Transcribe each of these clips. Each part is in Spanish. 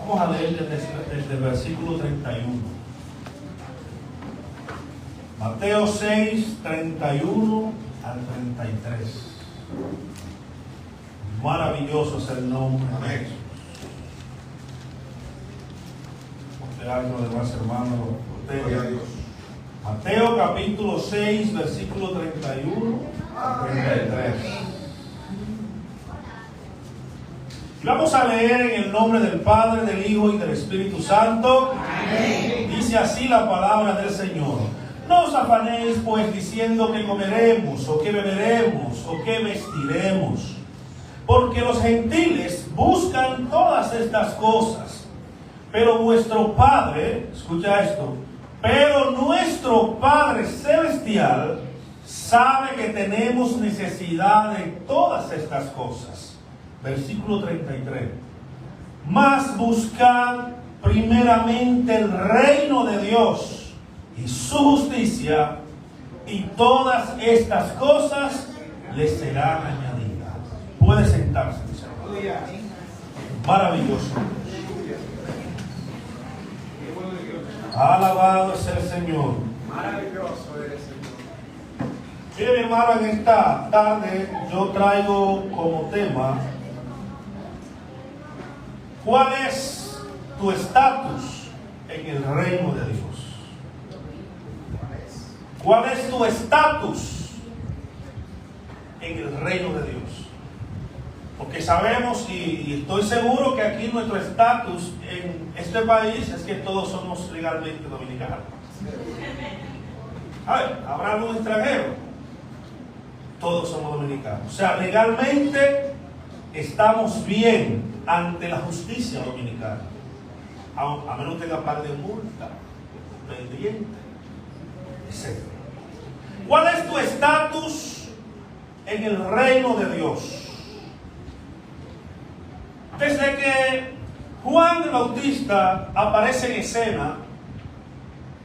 Vamos a leer desde el versículo 31. Mateo 6, 31 al 33. Maravilloso es el nombre de Jesús. Usted algo de más, hermano. Mateo capítulo 6, versículo 31 al 33. Y vamos a leer en el nombre del Padre, del Hijo y del Espíritu Santo. Amén. Dice así la palabra del Señor. No os afanéis pues diciendo que comeremos, o que beberemos, o que vestiremos, porque los gentiles buscan todas estas cosas. Pero vuestro Padre, escucha esto, pero nuestro Padre Celestial sabe que tenemos necesidad de todas estas cosas. Versículo 33. Mas buscad primeramente el reino de Dios y su justicia, y todas estas cosas les serán añadidas. Puede sentarse, mis hermanos. Maravilloso. Alabado es el Señor. Maravilloso eres, Señor. Mire, mi hermano, en esta tarde yo traigo como tema: ¿cuál es tu estatus en el reino de Dios? ¿Cuál es tu estatus en el reino de Dios? Porque sabemos y estoy seguro que aquí nuestro estatus en este país es que todos somos legalmente dominicanos. A ver, ¿habrá algún extranjero? Todos somos dominicanos. O sea, legalmente estamos bien ante la justicia dominicana, a menos tenga par de multa pendiente, etc. ¿Cuál es tu estatus en el reino de Dios? Desde que Juan el Bautista aparece en escena,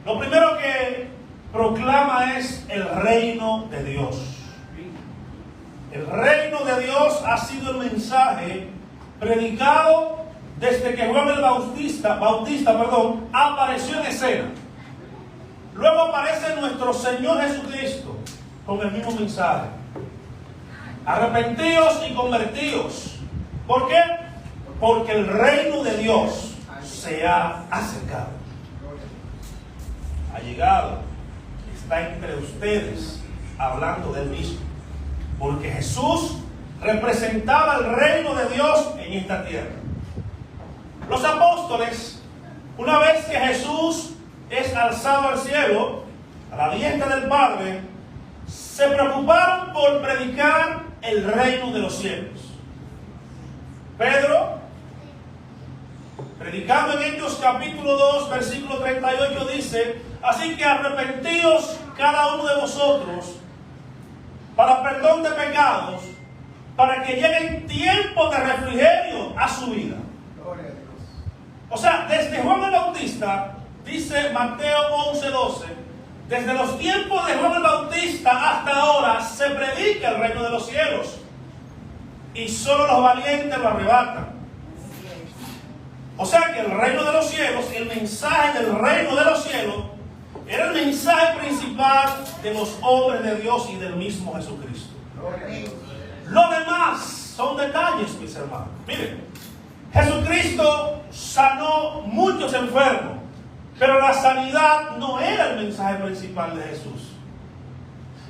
lo primero que proclama es el reino de Dios. El reino de Dios ha sido el mensaje predicado desde que Juan el Bautista, apareció en escena. Luego aparece nuestro Señor Jesucristo con el mismo mensaje: arrepentíos y convertíos. ¿Por qué? Porque el reino de Dios se ha acercado, ha llegado, está entre ustedes, hablando del mismo. Porque Jesús representaba el reino de Dios en esta tierra. Los apóstoles, una vez que Jesús es alzado al cielo, a la diestra del Padre, se preocuparon por predicar el reino de los cielos. Pedro, predicando en Hechos capítulo 2, versículo 38, dice: así que arrepentíos cada uno de vosotros para perdón de pecados, para que lleguen tiempos de refrigerio a su vida. O sea, desde Juan el Bautista, dice Mateo 11:12, desde los tiempos de Juan el Bautista hasta ahora se predica el reino de los cielos, y solo los valientes lo arrebatan. O sea que el reino de los cielos, el mensaje del reino de los cielos, era el mensaje principal de los hombres de Dios y del mismo Jesucristo. Lo demás son detalles, mis hermanos. Miren, Jesucristo sanó muchos enfermos, pero la sanidad no era el mensaje principal de Jesús.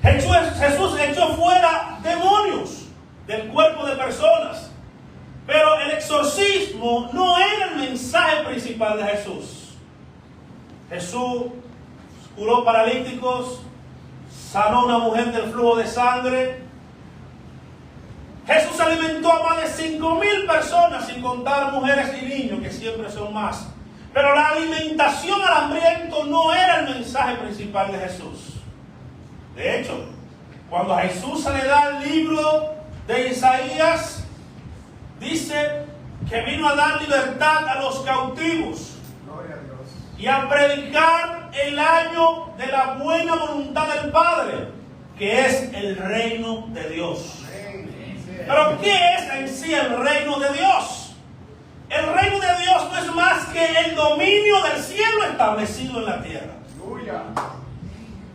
Jesús echó fuera demonios del cuerpo de personas, pero el exorcismo no era el mensaje principal de Jesús. Jesús curó paralíticos, sanó a una mujer del flujo de sangre. Jesús alimentó a más de 5,000 personas, sin contar mujeres y niños, que siempre son más. Pero la alimentación al hambriento no era el mensaje principal de Jesús. De hecho, cuando a Jesús se le da el libro de Isaías, dice que vino a dar libertad a los cautivos y a predicar el año de la buena voluntad del Padre, que es el reino de Dios. Pero ¿qué es en sí el reino de Dios? El reino de Dios no es más que el dominio del cielo establecido en la tierra. Aleluya.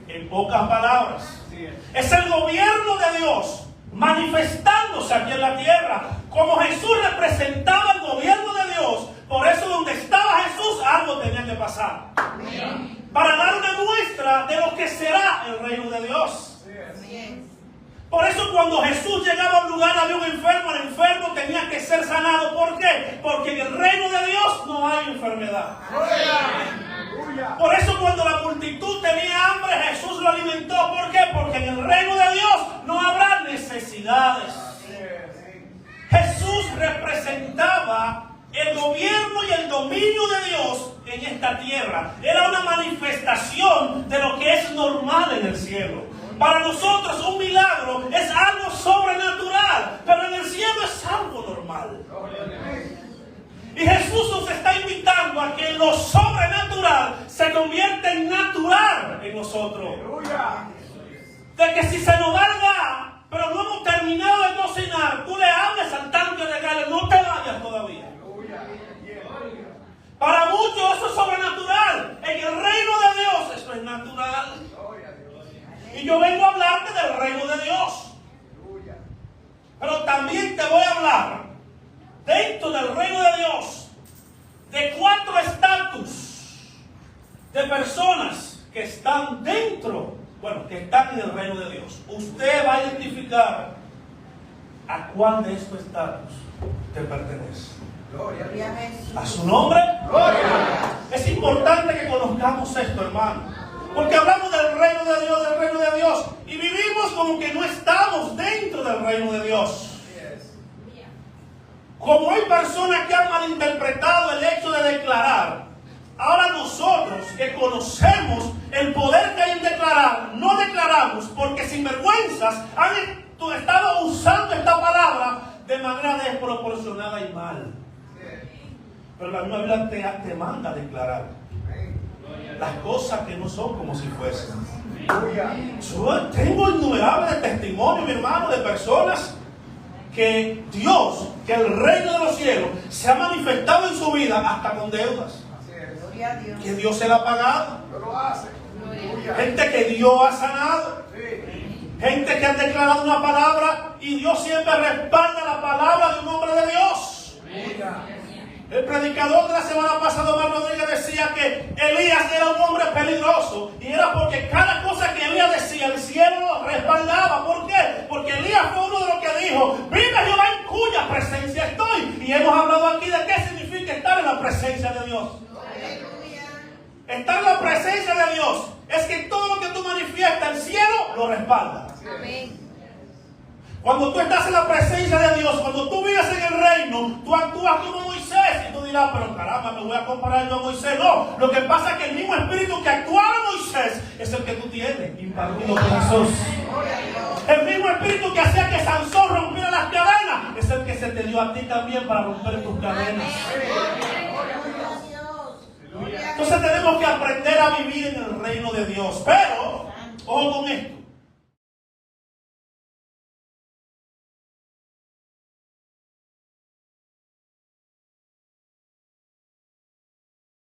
En pocas palabras, Sí. es el gobierno de Dios manifestándose aquí en la tierra. Como Jesús representaba el gobierno de Dios, por eso donde estaba Jesús algo tenía que pasar. Para dar una muestra de lo que será el reino de Dios. Por eso cuando Jesús llegaba a un lugar, había un enfermo, el enfermo tenía que ser sanado. ¿Por qué? Porque en el reino de Dios no hay enfermedad. Aleluya. Por eso cuando la multitud tenía hambre, Jesús lo alimentó. ¿Por qué? Porque en el reino de Dios no habrá necesidades. Jesús representaba el gobierno y el dominio de Dios en esta tierra. Era una manifestación de lo que es normal en el cielo. Para nosotros un milagro es algo sobrenatural, pero en el cielo es algo normal. Y Jesús nos está invitando a que lo sobrenatural se convierta en natural en nosotros. Aleluya. De que si se nos da el gas, pero no hemos terminado de cocinar, tú le hables al tanque de gas, no te vayas todavía. Para muchos eso es sobrenatural. En el reino de Dios eso es natural. Y yo vengo a hablarte del reino de Dios. Pero también te voy a hablar, dentro del reino de Dios, de 4 estatus de personas que están dentro, que están en el reino de Dios. Usted va a identificar a cuál de estos estatus te pertenece. ¿A su nombre? Es importante que conozcamos esto, hermano. Porque hablamos del reino de Dios, y vivimos como que no estamos dentro del reino de Dios. Como hay personas que han malinterpretado el hecho de declarar, ahora nosotros que conocemos el poder que hay en declarar, no declaramos porque sinvergüenzas han estado usando esta palabra de manera desproporcionada y mal. Pero la misma Biblia te manda a declarar las cosas que no son como si fuesen. Yo tengo innumerables testimonios, mi hermano, de personas que Dios, que el reino de los cielos se ha manifestado en su vida hasta con deudas. Que Dios se la ha pagado. Gente que Dios ha sanado. Gente que ha declarado una palabra y Dios siempre respalda la palabra de un hombre de Dios. El predicador de la semana pasada, Omar Rodríguez, decía que Elías era un hombre peligroso, y era porque cada cosa que Elías decía, el cielo lo respaldaba. ¿Por qué? Porque Elías fue uno de los que dijo: vive Jehová en cuya presencia estoy. Y hemos hablado aquí de qué significa estar en la presencia de Dios. Estar en la presencia de Dios es que todo lo que tú manifiestas, el cielo lo respalda. Amén. Cuando tú estás en la presencia de Dios, cuando tú vives en el reino, tú actúas como Moisés. Y tú dirás: pero caramba, me voy a comparar yo a Moisés. No, lo que pasa es que el mismo espíritu que actuaba en Moisés es el que tú tienes, impartido por Jesús. El mismo espíritu que hacía que Sansón rompiera las cadenas es el que se te dio a ti también para romper tus cadenas. Entonces tenemos que aprender a vivir en el reino de Dios. Pero, ojo con esto.